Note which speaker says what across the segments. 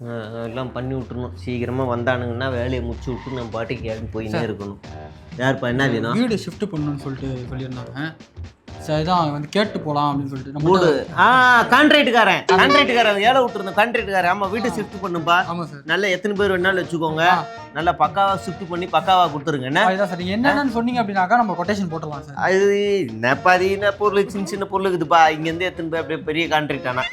Speaker 1: எல்லாம் பண்ணி விட்டுருணும். சீக்கிரமாக வந்தானுங்கன்னா வேலையை முடிச்சு விட்டு நம்ம பாட்டுக்கு கேட்டு போயின்னே இருக்கணும். யாருப்பா என்ன வேணும்?
Speaker 2: வீடு ஷிஃப்ட் பண்ணணும்னு சொல்லியிருந்தாங்க. சரி தான் வந்து கேட்டு போகலாம் அப்படின்னு சொல்லிட்டு
Speaker 1: வீடு கான்ட்ராக்டுக்காரன் ஏழை விட்டுருந்தோம். கான்ட்ராக்டுக்காரன் ஆமாம் வீட்டை ஷிஃப்ட் பண்ணுப்பா.
Speaker 2: ஆமாம் சார்.
Speaker 1: நல்லா எத்தனை பேர் வேணாலும் வச்சுக்கோங்க. நல்லா பக்காவாக ஷிஃப்ட் பண்ணி பக்காவாக கொடுத்துருங்க. என்ன
Speaker 2: அதுதான் சார் என்னென்னு சொன்னீங்க அப்படின்னாக்கா நம்ம கொட்டேஷன் போட்டலாம் சார்.
Speaker 1: அது என்ன பொருள் சின்ன பொருள் இருக்குதுப்பா. இங்கேருந்து எத்தனை பேர் அப்படியே பெரிய கான்ட்ராக்ட் ஆனால்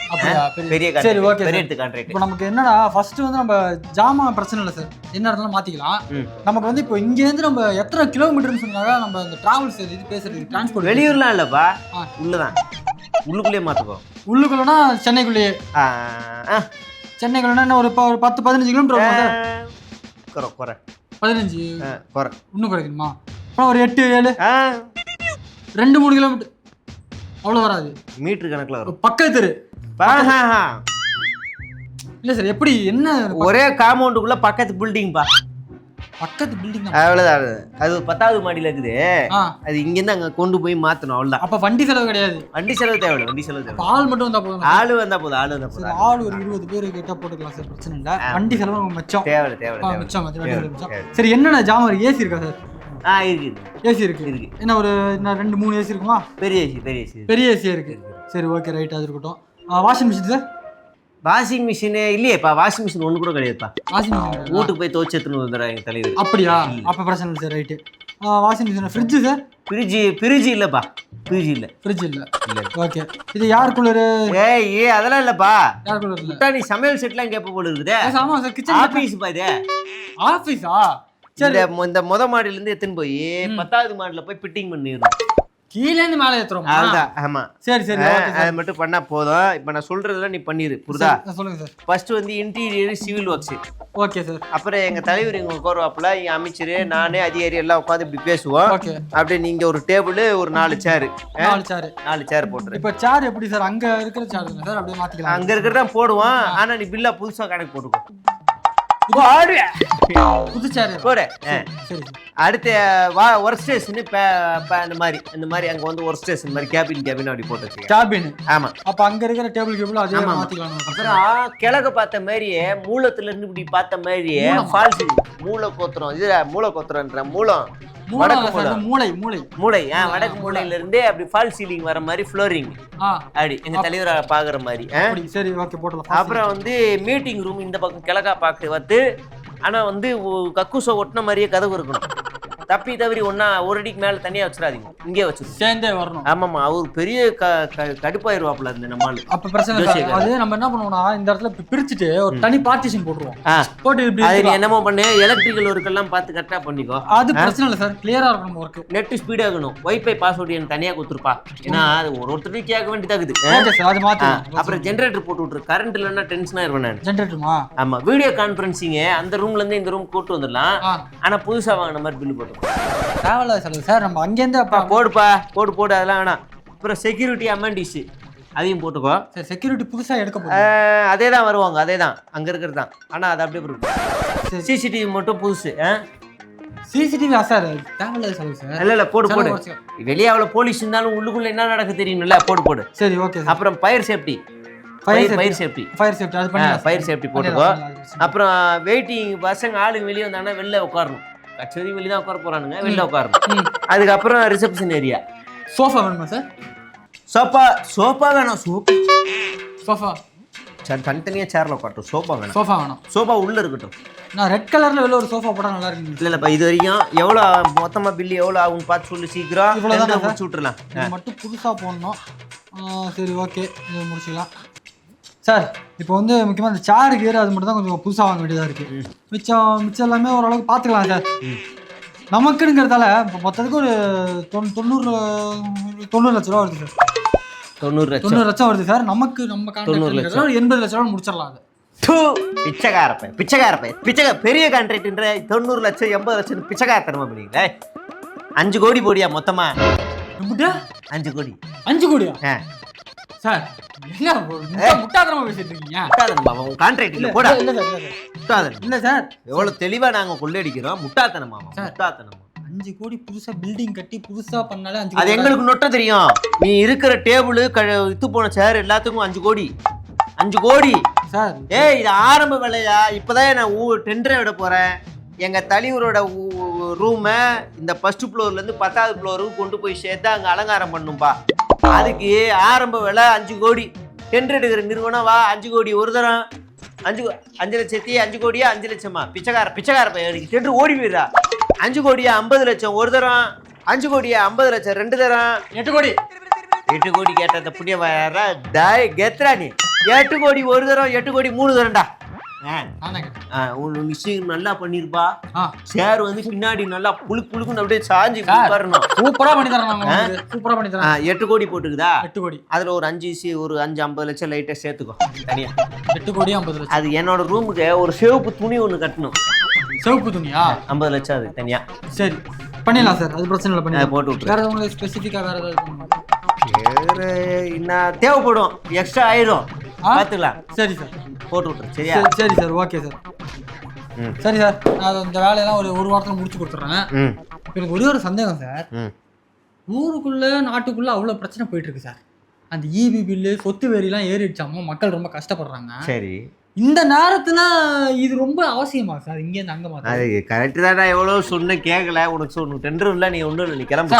Speaker 1: பெரிய
Speaker 2: சரி ஓகே
Speaker 1: பெரிய கான்ட்ராக்ட்.
Speaker 2: இப்போ நமக்கு என்னன்னா ஃபர்ஸ்ட் வந்து நம்ம ஜாமான் பிரச்சனை இல்லை சார், என்ன இருந்தாலும் மாற்றிக்கலாம். நமக்கு வந்து இப்போ இங்கேருந்து நம்ம எத்தனை கிலோமீட்டர்னு சொன்னாங்க நம்ம இந்த டிராவல்ஸ் இது பேசுறது டிரான்ஸ்போர்ட்
Speaker 1: வெளியூர்லாம் இல்லைப்பா, உள்ளதான் உள்ளுக்குள்ளேயே மாற்றுக்கோ.
Speaker 2: உள்ளுக்குள்ளனா சென்னைக்குள்ளேயே. சென்னைக்குள்ளனா ஒரு 10-15 கிலோமீட்டர்
Speaker 1: குறை
Speaker 2: 15
Speaker 1: குறை
Speaker 2: இன்னும் குறைக்கணுமா? அப்புறம் ஒரு 8-7 2-3 கிலோமீட்டர் அவ்வளோ வராது.
Speaker 1: மீட்டர் கணக்கில் வரும்.
Speaker 2: பக்கத்து தெரு இல்லை சார். எப்படி என்ன
Speaker 1: ஒரே காம்பவுண்டுக்குள்ள பக்கத்து பில்டிங்ப்பா.
Speaker 2: பக்கத்து பில்டிங்
Speaker 1: அவ்வளோதான். அது 10வது மாடியில் இருக்குது. அது இங்கேருந்து அங்கே கொண்டு போய் மாற்றணும். அவ்வளோதான்.
Speaker 2: அப்போ வண்டி செலவு கிடையாது.
Speaker 1: வண்டி செலவு தேவையில்லை. வண்டி செலவு தேவை.
Speaker 2: ஆள் மட்டும் வந்தால் போதும்.
Speaker 1: ஆள் வந்தால் போதும்.
Speaker 2: ஆள் ஒரு 20 பேர் கிட்ட போட்டுக்கலாம் சார், பிரச்சனை இல்லை. வண்டி செலவு மிச்சம்.
Speaker 1: தேவை
Speaker 2: மிச்சம். சரி என்னென்ன ஜாமான் ஏசி இருக்கா சார்?
Speaker 1: இருக்குது.
Speaker 2: ஏசி இருக்கு. என்ன ஒரு 2-3 ஏசி இருக்குமா?
Speaker 1: பெரிய
Speaker 2: ஏசியா இருக்கு. சரி ஓகே ரைட், அது இருக்கட்டும். Washing machine sir?
Speaker 1: வாஷிங் மிஷினே இல்லையேப்பா. வாஷிங் மிஷின் ஒன்று கூட கிடையாதுப்பா.
Speaker 2: வாஷிங் மிஷின்
Speaker 1: வீட்டுக்கு போய் துவச்சி எடுத்துன்னு வந்துடுறா எங்கள் தலைவர்.
Speaker 2: அப்படியா? அப்போ பிரச்சனை இல்லை sir. Right. Washing machine. Fridge sir? Fridge
Speaker 1: இல்லைப்பா. ஃப்ரிட்ஜ் இல்லை.
Speaker 2: ஓகே. இது யார் கூலரு?
Speaker 1: அதெல்லாம் இல்லைப்பா.
Speaker 2: யார் கூலர் இல்லை?
Speaker 1: நீ சமையல் செட்லாம் கேட்ப போல இருக்குது.
Speaker 2: ஆமாம் சார். கிச்சன்
Speaker 1: ஆஃபீஸ்ப்பா இது.
Speaker 2: ஆஃபீஸா?
Speaker 1: சரி. இந்த மாடியிலேருந்து எடுத்துன்னு போய் 10வது மாடியில் போய் ஃபிட்டிங் பண்ணிடணும்.
Speaker 2: கீழேருந்து மேலே ஏற்றுறோம்.
Speaker 1: அதுதான். ஆமாம்.
Speaker 2: சரி
Speaker 1: அது மட்டும் பண்ணால் போதும். இப்போ நான் சொல்கிறதெல்லாம் நீ பண்ணிடு. புரியுதா?
Speaker 2: சொல்லுங்கள் சார்.
Speaker 1: ஃபர்ஸ்ட் வந்து interior civil works.
Speaker 2: Okay sir.
Speaker 1: அப்புறம் எங்கள் தலைவர் இங்கே உட்காருவாப்புல, எங்கள் அமைச்சர் நானே அதிகாரி எல்லாம் உட்காந்து இப்படி பேசுவோம். அப்படியே நீங்கள் ஒரு டேபிள் ஒரு 4 சேரு. 4 சேர் போட்டுரு.
Speaker 2: இப்போ சேர் எப்படி சார்? அங்கே இருக்கிற சேர் சார் அப்படியே மாற்றிக்கலாம்.
Speaker 1: அங்கே இருக்கிறதான் போடுவோம். ஆனால் நீ பில்லா புதுசாக கணக்கு போட்டுக்கோ.
Speaker 2: புது சேர்
Speaker 1: போடு.
Speaker 2: சரி.
Speaker 1: அடுத்த ஒர்க் ஸ்டேஷன் இந்த மாதிரி அங்கே வந்து ஒர்க் ஸ்டேஷன் மாதிரி கேபின் அப்படி போட்டு வச்சுக்க.
Speaker 2: கேபின்.
Speaker 1: ஆமாம்.
Speaker 2: அப்போ அங்கே இருக்கிற டேபிள் அதே மாற்றிக்கலாம்.
Speaker 1: அப்புறம் கிழக்கு பார்த்த மாதிரியே மூலத்துல இருந்து இப்படி பார்த்த மாதிரியே ஃபால்ஸ் மூளை கோத்திரம்ன்ற மூலம் மூளை வடக்கு மூலையில இருந்தே அப்படி ஃபால் சீலிங் வர மாதிரி ஃப்ளோரிங் அப்படி எங்க தலைவரை பாக்குற மாதிரி.
Speaker 2: சரி ஓகே போடலாம்.
Speaker 1: அப்புறம் வந்து மீட்டிங் ரூம் இந்த பக்கம் கிழக்கா பார்த்து ஆனா வந்து கக்கூசை ஒட்டின மாதிரியே கதவு இருக்கணும். தப்பி தவறி ஒரு அடிக்கு மேல தனியா வச்சிடாதீங்க, இங்கே வச்சு
Speaker 2: சேர்ந்தே வரணும்.
Speaker 1: ஆமாமா. அவர் பெரிய கடுப்பாயிருவாப்புல இருந்து நம்மால்.
Speaker 2: அப்ப பிரச்சனை அது நம்ம என்ன பண்ணுவோம்னா இந்த இடத்துல பிரிச்சுட்டு ஒரு தனி பார்ட்டிஷன் போட்டுருவோம். போட்டு
Speaker 1: அது என்னமோ பண்ணு, எலக்ட்ரிக்கல் ஒர்க் எல்லாம் பார்த்து கரெக்டா பண்ணிக்கோ.
Speaker 2: அது பிரச்சனை இல்லை சார், கிளியரா இருக்கணும் ஒர்க்.
Speaker 1: நெட் ஸ்பீடா இருக்கணும். வைஃபை பாஸ்வேர்டு எனக்கு தனியா கொடுத்துருப்பா. ஏன்னா அது ஒருத்தருக்கு கேட்க வேண்டியதாகுது.
Speaker 2: அது மாத்தி.
Speaker 1: அப்புறம் ஜென்ரேட்டர் போட்டு விட்டுரு. கரண்ட் இல்லைன்னா டென்ஷனா இருப்பேன் நான்.
Speaker 2: ஜென்ரேட்டருமா? ஆமா.
Speaker 1: வீடியோ கான்பரன்சிங் அந்த ரூம்ல இருந்து இந்த ரூம் கூட்டு வந்துடலாம். ஆனா புதுசா வாங்கின மாதிரி பில்லு போட்டு
Speaker 2: சார் நம்ம அங்கேருந்து
Speaker 1: போடு அதெல்லாம் வேணாம். அப்புறம் செக்யூரிட்டி அமெண்டிஸ் அதையும் போட்டுக்கோ.
Speaker 2: சரி. செக்யூரிட்டி புதுசாக எடுக்க போகிறோம்.
Speaker 1: அதே தான் வருவாங்க, அதே தான் அங்கே இருக்கிறது தான். ஆனால் அது அப்படியே இருக்கும். சிசிடிவி மட்டும் புதுசு.
Speaker 2: சிசிடிவி சார் தேவையில்ல சார்.
Speaker 1: இல்லை போடு. வெளியே அவ்வளோ போலீஸ் இருந்தாலும் உள்ளுக்குள்ள என்ன நடக்க தெரியணும்ல. போடு.
Speaker 2: சரி ஓகே.
Speaker 1: அப்புறம் ஃபயர் சேஃப்டி போட்டுக்கோ. அப்புறம் வெயிட்டிங் பசங்க ஆளுங்க வெளியே வந்தாங்கன்னா வெளில உட்காரணும். கச்சேரி வெளியே தான் உட்கார போறானுங்க, வெளில உட்காரணும். அதுக்கப்புறம் ரிசப்ஷன் ஏரியா.
Speaker 2: சோஃபா வேணுமா சார்?
Speaker 1: சோஃபா வேணும்.
Speaker 2: சோஃபா
Speaker 1: சார் தனித்தனியாக சேர்ல உட்காரட்டும். சோஃபா வேணும். சோஃபா உள்ள இருக்கட்டும்.
Speaker 2: நான் ரெட் கலர்ல வெளில ஒரு சோஃபா போட்டா நல்லா இருக்கு.
Speaker 1: இல்லப்பா, இது வரைக்கும் எவ்வளோ மொத்தமா பில்லு எவ்வளோ ஆகும்னு பார்த்து சொல்லி சீக்கிரம் இவ்வளோதான் முடிச்சு விட்டுறலாம்.
Speaker 2: இது மட்டும் புதுசா போடணும். சரி ஓகே, இது முடிச்சுக்கலாம் சார். இப்போ வந்து முக்கியமாக இந்த சேரு கீரை அது மட்டும் தான் கொஞ்சம் புதுசாக வாங்க வேண்டியதாக இருக்குது. மிச்சம் எல்லாமே ஓரளவுக்கு பார்த்துக்கலாம் சார். நமக்குங்கிறதால இப்போ மொத்தத்துக்கு ஒரு 90 லட்ச ரூபா வருது சார். 90 லட்சம் வருது சார். நமக்கு நம்ம 80 லட்ச ரூபா முடிச்சிடலாம். அது
Speaker 1: பிச்சைக்கார பெரிய கான்ட்ராக்ட்ன்ற 90 லட்சம் 80 லட்சம் பிச்சைக்காரத்தனமா பண்ணீங்களே. 5 கோடி போடியா மொத்தமா? 5 கோடி.
Speaker 2: 5 கோடியா சார்? என்ன முட்டாதனமா பேசிட்டு இருக்கீங்க?
Speaker 1: கான்ட்ராக்ட் இல்ல போடா.
Speaker 2: இல்ல சார்,
Speaker 1: எவ்வளவு தெளிவா நாங்க கொள்ளையடிக்கிறோம். முட்டாத்தனமா
Speaker 2: 5 கோடி புதுசா பில்டிங் கட்டி புதுசா பண்ணாலே 5 கோடி.
Speaker 1: அது எங்களுக்கு நொட்ட தெரியும். நீ இருக்கிற டேபிள் இது போன சேர் எல்லாத்துக்கும் 5 கோடி
Speaker 2: சார்
Speaker 1: ஏய் இது ஆரம்ப வேலையா? இப்போதான் நான் டெண்டரை விட போகிறேன். எங்கள் தலைவரோட ரூமை இந்த ஃபர்ஸ்ட் ஃப்ளோர்லேருந்து 10வது ஃப்ளோருக்கு கொண்டு போய் சேர்த்து அங்கே அலங்காரம் பண்ணும்பா. அதுக்கு ஆரம்ப விலை 5 கோடி. டெண்டர் எடுக்கிற நிறுவனம் வா 5 கோடி ஒரு தரம். 5 லட்சத்தி 5 கோடியா 5 லட்சமா? பிச்சைக்கார பையன் டெண்டர் ஓடி போயிடுறா. 5 கோடியா 50 லட்சம் ஒரு தரம். 5 கோடியா 50 லட்சம் 2 தரம்.
Speaker 2: 8 கோடி
Speaker 1: 8 கோடி கேட்ட புண்ணிய வர கெத்ரா நீ. 8 கோடி ஒரு தரம், 8 கோடி 3 தரம்டா. விஷயம் நல்லா பண்ணிருப்பா. சேர் வந்து பின்னாடி நல்லா புழுக்குன்னு அப்படியே சாஞ்சி வரணும்.
Speaker 2: சூப்பரா பண்ணி தரேன். சூப்பரா பண்ணி தரேன்.
Speaker 1: 8 கோடி போட்டுக்குதா?
Speaker 2: 8 கோடி.
Speaker 1: அதுல ஒரு 50 லட்சம் லைட்டா சேர்த்துக்கோ தனியா.
Speaker 2: 8 கோடி 50 லட்சம்.
Speaker 1: அது என்னோட ரூமுக்கு ஒரு சிவப்பு துணி ஒண்ணு கட்டணும்.
Speaker 2: சிவப்பு துணியா?
Speaker 1: 50 லட்சம் அது தனியா. சரி
Speaker 2: பண்ணிடலாம் சார், அது பிரச்சனை இல்லை. பண்ணி
Speaker 1: போட்டு விட்டு.
Speaker 2: வேற உங்களுக்கு ஸ்பெசிஃபிக்கா வேற ஏதாவது
Speaker 1: வேற என்ன தேவைப்படும்? எக்ஸ்ட்ரா ஆயிரும், பார்த்துக்கலாம்.
Speaker 2: சரி சார்,
Speaker 1: போட்டு விட்டுரு. சரியா?
Speaker 2: சரி சார், ஓகே சார். சரி சார், நான் இந்த வேலையெல்லாம் ஒரு வாரத்தில் முடிச்சு கொடுத்துட்றேன். எனக்கு ஒரே ஒரு சந்தேகம் சார். ஊருக்குள்ள நாட்டுக்குள்ள அவ்வளோ பிரச்சனை போயிட்டு இருக்கு சார். அந்த இபி பில்லு சொத்து வேறிலாம் ஏறிடுச்சாமோ, மக்கள் ரொம்ப கஷ்டப்படுறாங்க.
Speaker 1: சரி,
Speaker 2: இந்த நேரத்துல இது ரொம்ப அவசியமா சார்? இங்கே இருந்து அங்க மாத்த
Speaker 1: அது கரெக்ட் தான். நான் எவ்வளவு சொன்ன கேட்கல. உனக்கு டெண்டர் இல்ல, நீ ஒண்ணும் இல்லை, நீ கிளம்பு.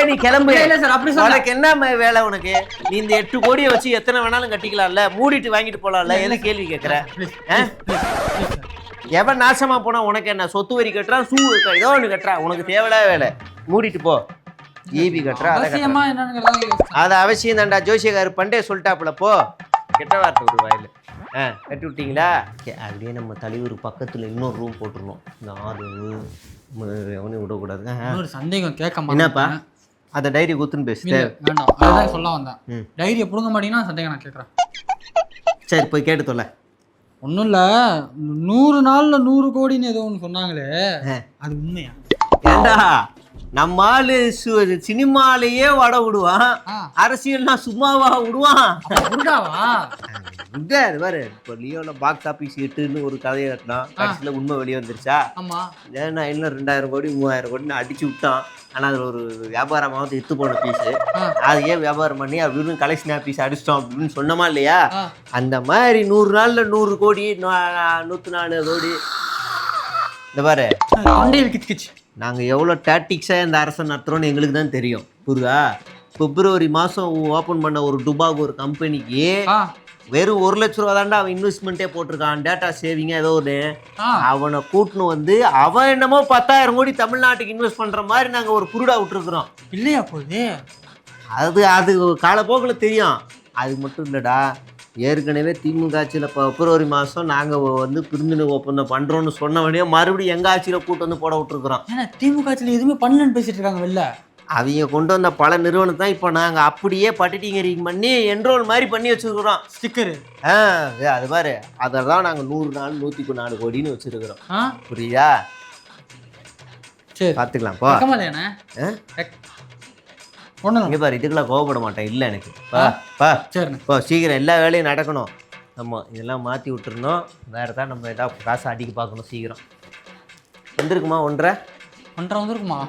Speaker 1: நீ கிளம்பு.
Speaker 2: இல்ல சார், அப்படி
Speaker 1: உனக்கு என்ன வேலை? உனக்கு நீ இந்த 8 கோடியை வச்சு எத்தனை வேணாலும் கட்டிக்கலாம்ல, மூடிட்டு வாங்கிட்டு போலாம்ல. என்ன கேள்வி கேட்கற? எவன் நாசமா போனா உனக்கு என்ன? சொத்து வரி கட்டுறான், ஏதோ ஒண்ணு கட்டுறான், உனக்கு தேவையில்லாத வேலை. மூடிட்டு போ. ஈபி கட்டுறா, அது அவசியம் தான்டா. ஜோசியக்காரர் பண்டே சொல்லிட்டாப்புல. போ, கெட்ட வார்த்தை ஒரு வாயில. கட்டி விட்டீங்களா? அப்படியே நம்ம தலைவர் பக்கத்துல இன்னொரு ரூம் போட்டுருணும். இந்த 6 எவனையும் விடக்கூடாதுங்க.
Speaker 2: ஒரு சந்தேகம் கேட்க.
Speaker 1: என்னப்பா? அதை டைரி குத்துன்னு பேசுது.
Speaker 2: வேண்டாம், அதுதான் சொல்ல வந்தேன். டைரியை புடுங்க மாட்டீங்கன்னா சந்தேகம் நான் கேட்குறேன்.
Speaker 1: சரி, போய் கேட்டு தொலை.
Speaker 2: ஒன்றும் இல்லை, 100 நாள்ல 100 கோடின்னு ஏதோ ஒன்று சொன்னாங்களே, அது உண்மையா?
Speaker 1: ஏண்டா நம்ம ஆளு சினிமாலேயே வட விடுவான், அரசியல்னா சும்மாவா விடுவான்? பாரு, இப்போ லியோல பாக்ஸ் ஆபீஸ் 8ன்னு ஒரு கதையை கட்டினா, கடைசியில் உண்மை வெளியே வந்துருச்சா? ஏன்னா இன்னும் 2000 கோடி 3000 கோடின்னு அடிச்சு விட்டான். ஆனால் அதில் ஒரு வியாபாரமாவது எத்து போன பீஸு, அது ஏன் வியாபாரம் பண்ணி அப்படின்னு கலெக்ஷனா பீஸ் அடிச்சிட்டோம் அப்படின்னு சொன்னோமா இல்லையா? அந்த மாதிரி 100 நாள்ல 100 கோடி 104 கோடி. இந்த பாரு, நாங்கள் எவ்வளோ டாக்டிக்ஸாக இந்த அரசை நடத்துகிறோன்னு எங்களுக்கு தான் தெரியும். புரியுதா? பிப்ரவரி மாதம் ஓப்பன் பண்ண ஒரு டுபாக் ஒரு கம்பெனிக்கு வெறும் 1 லட்ச ரூபா தாண்டா அவன் இன்வெஸ்ட்மெண்ட்டே போட்டிருக்கான். டேட்டா சேவிங்க ஏதோ ஒன்று. அவனை கூட்டின்னு வந்து அவன் என்னமோ 10,000 கோடி தமிழ்நாட்டுக்கு இன்வெஸ்ட் பண்ணுற மாதிரி நாங்கள் ஒரு குருடா விட்டுருக்குறோம்.
Speaker 2: இல்லையா போகுது?
Speaker 1: அது காலப்போக்கில் தெரியும். அது மட்டும் இல்லைடா, ஏற்கனவே திமுக ஆட்சியில் பிப்ரவரி மாதம் நாங்கள் வந்து பிரிந்து ஒப்பந்தம் பண்ணுறோன்னு சொன்னவனே மறுபடியும் எங்கள் ஆட்சியில் கூட்டு வந்து போட விட்டுருக்குறோம்.
Speaker 2: ஏன்னா திமுக ஆட்சியில் எதுவுமே பண்ணலன்னு பேசிட்டு இருக்காங்க வெளில.
Speaker 1: அவங்க கொண்டு வந்த பல நிறுவனத்தை தான் இப்போ நாங்கள் அப்படியே பட்டிட்டிங்கரிங் பண்ணி என்ரோல் மாதிரி பண்ணி வச்சுருக்குறோம்.
Speaker 2: ஸ்டிக்கரு.
Speaker 1: அது பாரு, அதை தான் நாங்கள் 100 நாள் 104 கோடின்னு வச்சுருக்குறோம். புரியுதா? சரி, பார்த்துக்கலாம். போ இங்கே பாரு, இதுக்கெல்லாம் கோவப்பட மாட்டேன். இல்லை எனக்கு. சரி, இப்போ சீக்கிரம் எல்லா வேலையும் நடக்கணும். ஆமாம், இதெல்லாம் மாற்றி விட்டுருந்தோம். வேறு தான் நம்ம ஏதாவது காசு அடிக்க பார்க்கணும். சீக்கிரம் வந்துருக்குமா? 1.5
Speaker 2: வந்துருக்குமா?